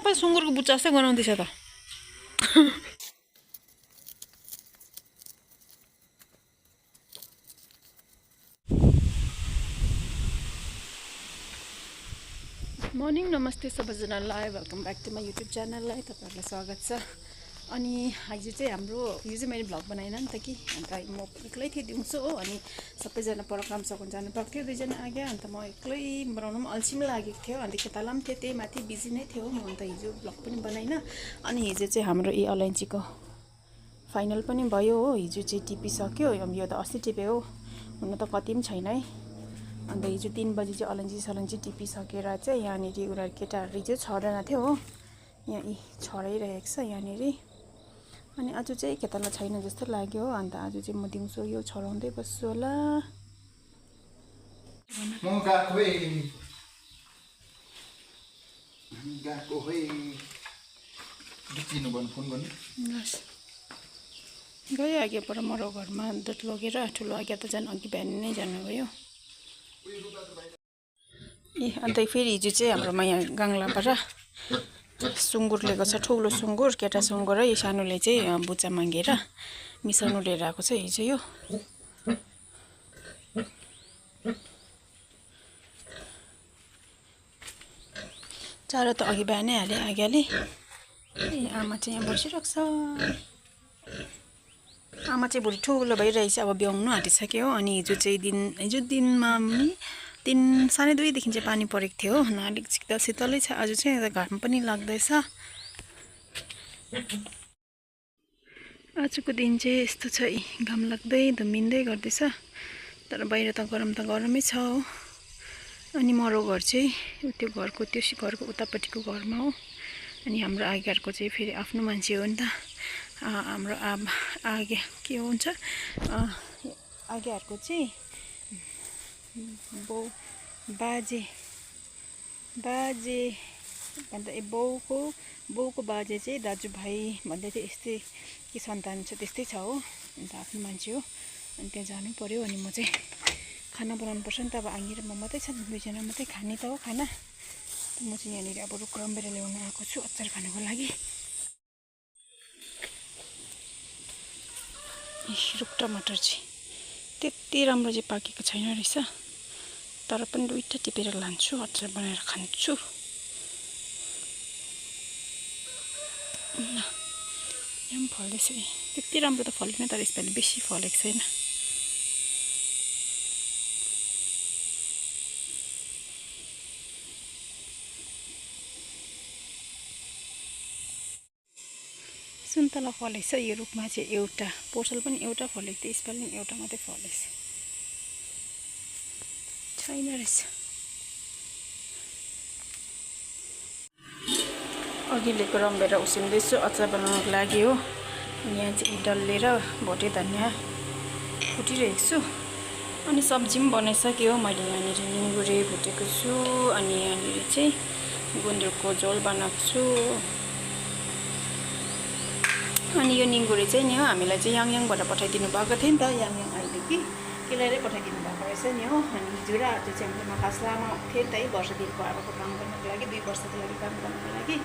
सबै सुँगुरको बुच्चा जस्तै गनाउँदैछ त। मर्निङ, नमस्ते सबैजनालाई, welcome back to my YouTube च्यानललाई तपाईँहरूलाई स्वागत छ। अनि हिजो चाहिँ मैले भ्लग बनाएन नि त कि, अन्त म एक्लै थिएँ दिउँसो हो। अनि सबैजना पर काम सघाउन जानु पर्थ्यो, दुईजना आगे, अन्त म एक्लै बनाउनु पनि अल्छी पनि लागेको थियो। अन्त खेताला पनि थियो, त्यही माथि बिजी नै थियो म। अन्त हिजो भ्लग पनि बनाइन। अनि हिजो चाहिँ हाम्रो अलैँचीको फाइनल पनि भयो हो। हिजो चाहिँ टिपिसक्यो, यो त अस्ति टिप्यो हो, हुन त कति पनि छैन है। अन्त हिजो 3 बजी चाहिँ अलैँची टिपिसकेर चाहिँ यहाँनिर उनीहरू केटाहरू हिजो 6जना थियो हो। यहाँ छराइरहेको छ यहाँनिर। अनि आज चाहिँ खेताला छैन जस्तो लाग्यो हो। अन्त आज चाहिँ म दिउँसो यो छराउँदै बस्छु होला। गयो आगे पर मरो घरमा दुध लगेर, ठुलो आगे त झन् अघि बिहान नै जानुभयो। अन्त फेरि हिजो चाहिँ हाम्रोमा यहाँ गाङ्लाबाट सुँगुर लिएको छ, ठुलो सुँगुर, केटा सुँगुर र यो सानोले चाहिँ बुच्चा मागेर मिसाउनु लिएर आएको छ हिजो। यो चारो त अघि बिहानै हाले आगेले। आमा चाहिँ यहाँ बसिरहेको छ। आमा चाहिँ भोलि ठुलो भइरहेछ, अब ब्याउनु आँटिसक्यो हो। अनि हिजो दिनमा पनि 3:30 देखि चाहिँ पानी परेको थियो हो। अलिक शीतलै छ। आज चाहिँ घाम पनि लाग्दैछ। आजको दिन चाहिँ यस्तो छ, घाम लाग्दै धुम्मिँदै गर्दैछ। तर बाहिर त गरमै छ हो। अनि मरो घर चाहिँ त्यो घरको उतापट्टिको घरमा हो। अनि हाम्रो आगेहरूको चाहिँ फेरि आफ्नो मान्छे हो नि त। हाम्रो आगे के हुन्छ, आगेहरूको चाहिँ बाजे अन्त बाउको बाजे चाहिँ दाजुभाइ भन्दै थियो, यस्तै के सन्तान छ त्यस्तै छ हो। अन्त आफ्नो मान्छे हो। अनि त्यहाँ जानु पर्यो। अनि म चाहिँ खाना बनाउनु पर्छ नि त। अब आङ्गी र म मात्रै छ, दुईजना मात्रै खाने त हो खाना। म चाहिँ यहाँनिर अब रुख रम्बेर ल्याउन आएको छु अचार खानुको लागि। रुख टमाटर चाहिँ त्यति राम्रो चाहिँ पाकेको छैन रहेछ, तर पनि 2टा टिपेर लान्छु, अचार बनाएर खान्छु। यहाँ पनि फल्दैछ। त्यति राम्रो त फलेन, तर यसपालि बेसी फलेको छैन। सुन्तला फलेको छ यो रुखमा चाहिँ एउटा, पोर्सल पनि एउटा फलेको थियो, यसपालि पनि एउटा मात्रै फलेको छैन रहेछ। अघि लिएको रम्बेर उसिन्दैछु अचार बनाउनको लागि हो। यहाँ चाहिँ डल्ले र भोटे धनियाँ फुटिरहेको छु। अनि सब्जी पनि बनाइसक्यो। मैले यहाँनिर निङ्गुरे भुटेको छु। अनि यहाँनिर चाहिँ गुन्द्रुकको झोल बनाएको छु। अनि यो निङ्गुरे चाहिँ नि हो, हामीलाई चाहिँ याङबाट पठाइदिनु भएको थियो नि त। याङ अहिले कि केलाइरै पठाइदिनु भएको रहेछ नि हो। अनि हिजो र आज चाहिँ हाम्रो खास लामा थियो नि त, 1 वर्षदेखिको आएको काम गर्नको लागि, 2 वर्षको लागि काम गर्नको लागि।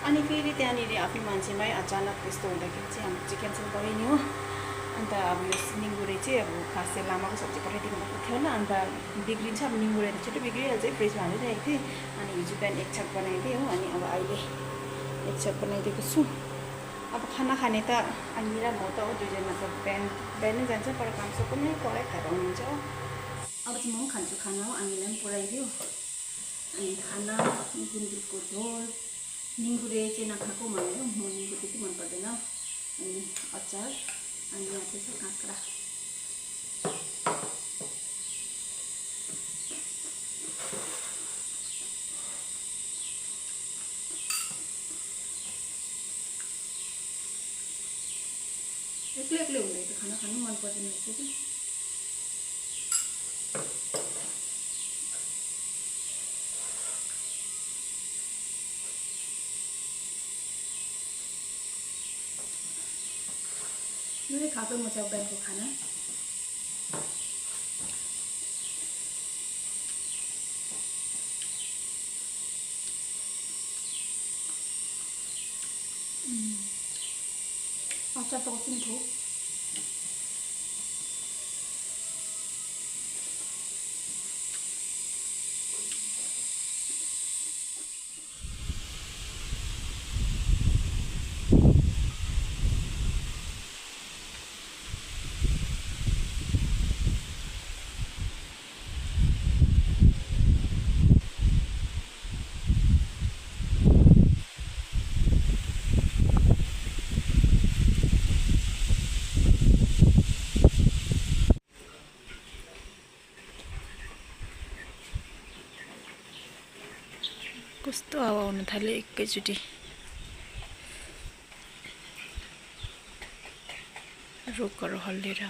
अनि फेरि त्यहाँनिर आफ्नो मान्छेमै अचानक त्यस्तो हुँदाखेरि चाहिँ हाम्रो चाहिँ क्यान्सल भयो नि हो। अन्त अब यो निङ्गुरे चाहिँ अब खास चाहिँ लामाको सब्जी पठाइदिनु भएको थियो होला। अन्त बिग्रिन्छ, अब निङ्गुरे त छिटो बिग्रिहाल्छ, फ्रिजमा हालिरहेको थिएँ। अनि हिजो बिहान 1 छाक बनाइदिएँ हो। अनि अब अहिले 1 छाक बनाइदिएको छु। अब खाना खाने त आङ्गी र म त हो, दुईजना त बिहानै जान्छ, पर काम सबै पढाइ खाएर आउनुहुन्छ हो। अब चाहिँ म पनि खान्छु खाना हो, आङ्गीलाई पनि पुऱ्याइदियो। अनि खाना गुन्द्रुकको झोल, निङ्गुरे चाहिँ नखाएको भन्यो, म निङ्गुरे त्यति मन पर्दैन। अनि अचार, अनि यहाँ चाहिँ छ काँक्रा। एक्लै हुँदै त खाना खानु मन पर्दैन रहेछ कि। मैले खाएको म चाहिँ बिहानको खाना 아차도 없으면 줘. कस्तो हावा आउन थाल्यो एकैचोटि रुखहरू हल्लिएर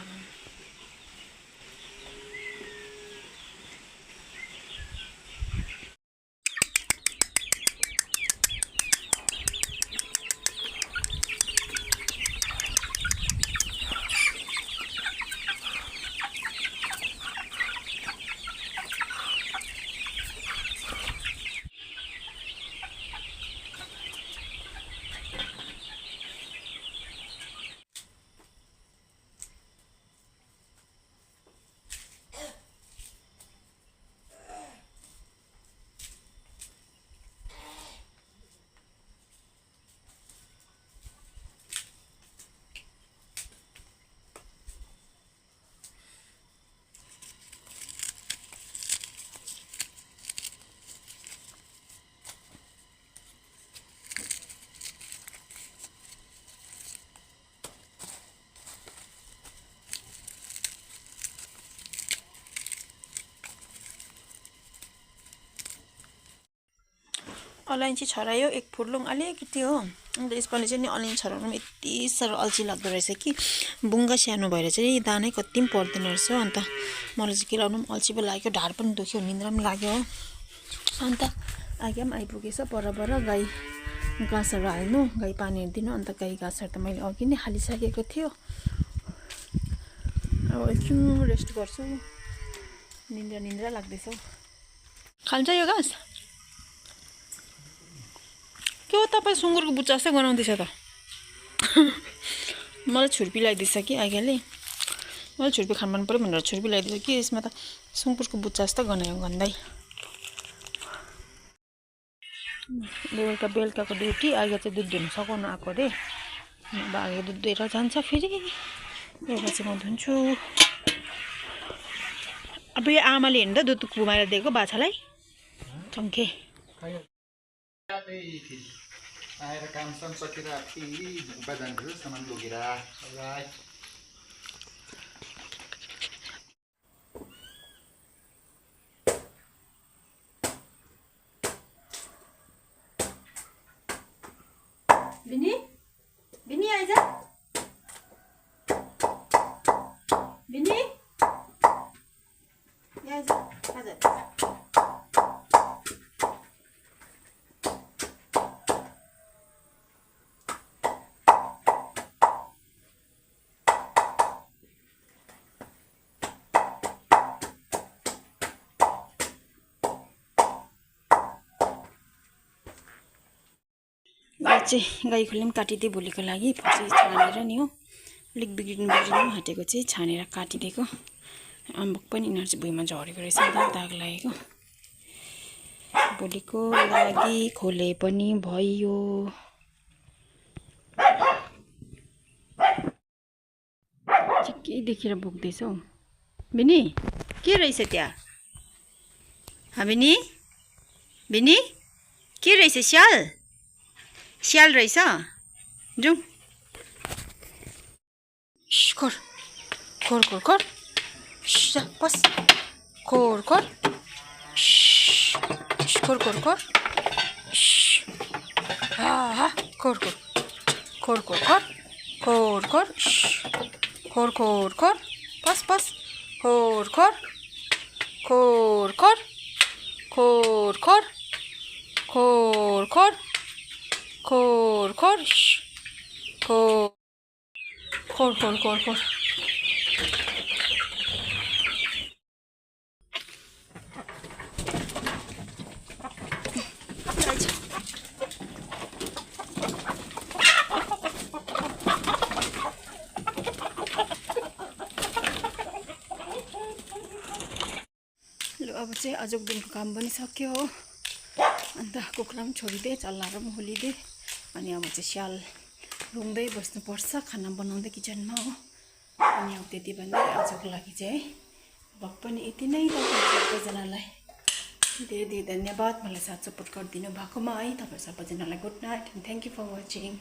अलैँची छरायो एक फुर्लुङ अलिकति हो। अन्त यसपालि चाहिँ नि अलैँची छराउनु यति साह्रो अल्छी लाग्दो रहेछ कि बुङ्गा सानो भएर चाहिँ दानै कति पनि पर्दैन रहेछ। अन्त मलाई चाहिँ केलाउनु पनि अल्छी पो लाग्यो, ढाड पनि दुख्यो, निन्द्रा पनि लाग्यो हो। अन्त आगे पनि आइपुगेछ। पर गाई घाँसहरू हाल्नु, गाई पानीहरू दिनु। अन्त गाई घाँसहरू त मैले अघि नै हालिसकेको थियो। अब एकछिन रेस्ट गर्छु, निन्द्रा लाग्दैछ। खान्छ यो घाँस? के हो तपाईँ सुँगुरको बुच्चा जस्तै गनाउँदैछ त? मलाई छुर्पी लगाइदिएछ कि आइगाले, मलाई छुर्पी खानु मन पऱ्यो भनेर छुर्पी लगाइदिएछ कि यसमा त सुँगुरको बुच्चा जस्तो गनायो गन्दै। बेलुकाको ड्युटी, आइगा चाहिँ दुध धुनु सघाउनु आएको अरे। अब आगे दुध दिएर जान्छ फेरि। एउटा चाहिँ म धुन्छु। अब यो आमाले हेर्नु त दुध घुमाएर दिएको बाछालाई चङ्खे। आएर काम सकेर फेरि बजारहरू सामान लगेर बिनी आइज। बिनी आइज हजुर। गाई खोले पनि काटिदिएँ भोलिको लागि। पछि छानेर नि हो, अलिक बिग्रिनु आँटेको चाहिँ छानेर काटिदिएको। अम्बक पनि यिनीहरू चाहिँ भुइँमा झरेको रहेछ, दाग लागेको। भोलिको लागि खोले पनि भयो। के देखेर बोक्दैछ हौ बिनी? के रहेछ त्यहाँ? बिनी के रहेछ? स्याल रहेछ? जाउँ। खोर बस। खोर बस। खोर। अब चाहिँ आजको दिनको काम पनि सक्यो हो अन्त कुखुरा पनि छोडिदिएँ चल्लाहरू पनि खोलिदिएँ अनि अब चाहिँ स्याल रुँग्दै बस्नुपर्छ खाना बनाउँदै किचनमा हो अनि अब त्यति भन्दै आजको लागि चाहिँ है भक पनि यति नै तपाईँ सबैजनालाई धेरै धेरै धन्यवाद मलाई साथ सपोर्ट गरिदिनु भएकोमा है तपाईँ सबैजनालाई good night and thank you for watching